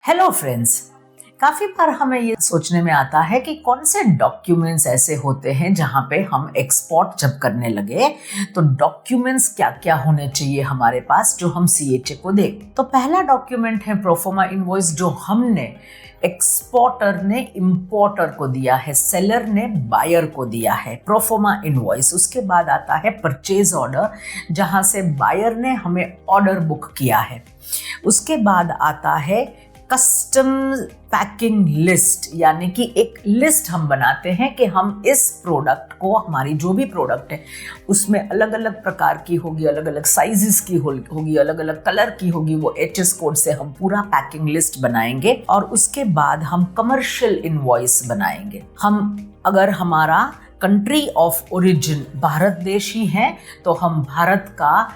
Hello friends. काफी बार हमें ये सोचने में आता है कि कौन से डॉक्यूमेंट्स ऐसे होते हैं जहां पे हम एक्सपोर्ट जब करने लगे तो डॉक्यूमेंट्स क्या क्या होने चाहिए हमारे पास जो हम सीएचए को दें। तो पहला डॉक्यूमेंट है प्रोफोमा इनवॉइस, जो हमने एक्सपोर्टर ने इंपोर्टर को दिया है, सेलर ने बायर को दिया है, प्रोफोमा इनवॉइस। उसके बाद आता है परचेज ऑर्डर, जहां से बायर ने हमें ऑर्डर बुक किया है। उसके बाद आता है कस्टम पैकिंग लिस्ट, यानी कि एक लिस्ट हम बनाते हैं कि हम इस प्रोडक्ट को, हमारी जो भी प्रोडक्ट है उसमें अलग अलग प्रकार की होगी, अलग अलग साइजेस की होगी, अलग अलग कलर की होगी। वो एचएस कोड से हम पूरा पैकिंग लिस्ट बनाएंगे और उसके बाद हम कमर्शियल इनवॉइस बनाएंगे। हम अगर हमारा कंट्री ऑफ ओरिजिन भारत देश ही है तो हम भारत का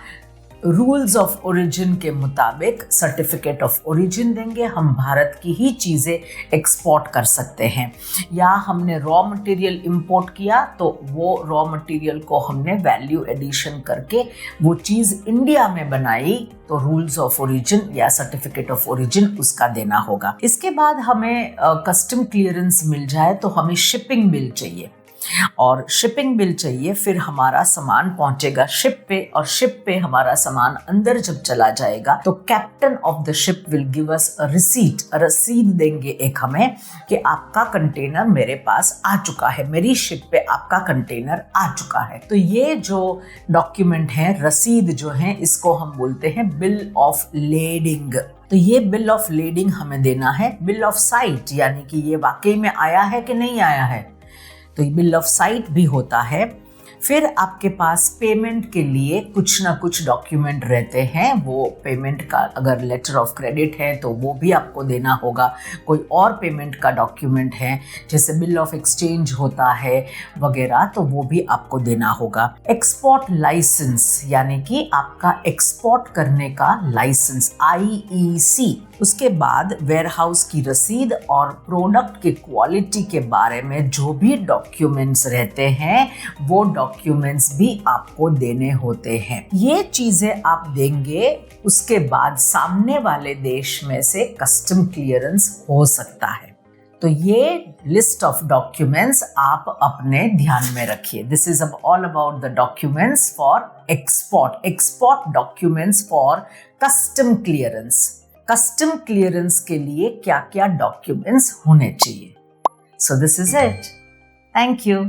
रूल्स ऑफ ओरिजिन के मुताबिक सर्टिफिकेट ऑफ ओरिजिन देंगे। हम भारत की ही चीज़ें एक्सपोर्ट कर सकते हैं। या हमने रॉ मटेरियल इंपोर्ट किया तो वो रॉ मटेरियल को हमने वैल्यू एडिशन करके वो चीज़ इंडिया में बनाई तो रूल्स ऑफ ओरिजिन या सर्टिफिकेट ऑफ ओरिजिन उसका देना होगा। इसके बाद हमें कस्टम क्लियरेंस मिल जाए तो हमें शिपिंग बिल चाहिए और शिपिंग बिल चाहिए। फिर हमारा सामान पहुंचेगा शिप पे और शिप पे हमारा सामान अंदर जब चला जाएगा तो captain of the ship will give us a receipt, रसीद देंगे एक हमें कि आपका कंटेनर मेरे पास आ चुका है, मेरी शिप पे आपका कंटेनर आ चुका है। तो ये जो डॉक्यूमेंट है, रसीद जो है, इसको हम बोलते हैं बिल ऑफ लेडिंग। तो ये बिल ऑफ लेडिंग हमें देना है। बिल ऑफ साइट, यानी कि ये वाकई में आया है कि नहीं आया है, तो ये बिल ऑफ साइट भी होता है। फिर आपके पास पेमेंट के लिए कुछ ना कुछ डॉक्यूमेंट रहते हैं। वो पेमेंट का अगर लेटर ऑफ क्रेडिट है तो वो भी आपको देना होगा। कोई और पेमेंट का डॉक्यूमेंट है जैसे बिल ऑफ एक्सचेंज होता है वगैरह, तो वो भी आपको देना होगा। एक्सपोर्ट लाइसेंस, यानी कि आपका एक्सपोर्ट करने का लाइसेंस, IEC। उसके बाद वेयरहाउस की रसीद और प्रोडक्ट की क्वालिटी के बारे में जो भी डॉक्यूमेंट्स रहते हैं वो डॉक्यूमेंट्स भी आपको देने होते हैं। ये चीजें आप देंगे, उसके बाद सामने वाले देश में से कस्टम क्लियरेंस हो सकता है। तो ये लिस्ट ऑफ डॉक्यूमेंट्स आप अपने ध्यान में रखिए। This is all about the documents for export documents for custom clearance. Custom clearance के लिए क्या क्या डॉक्यूमेंट्स होने चाहिए। So this is it. Thank you.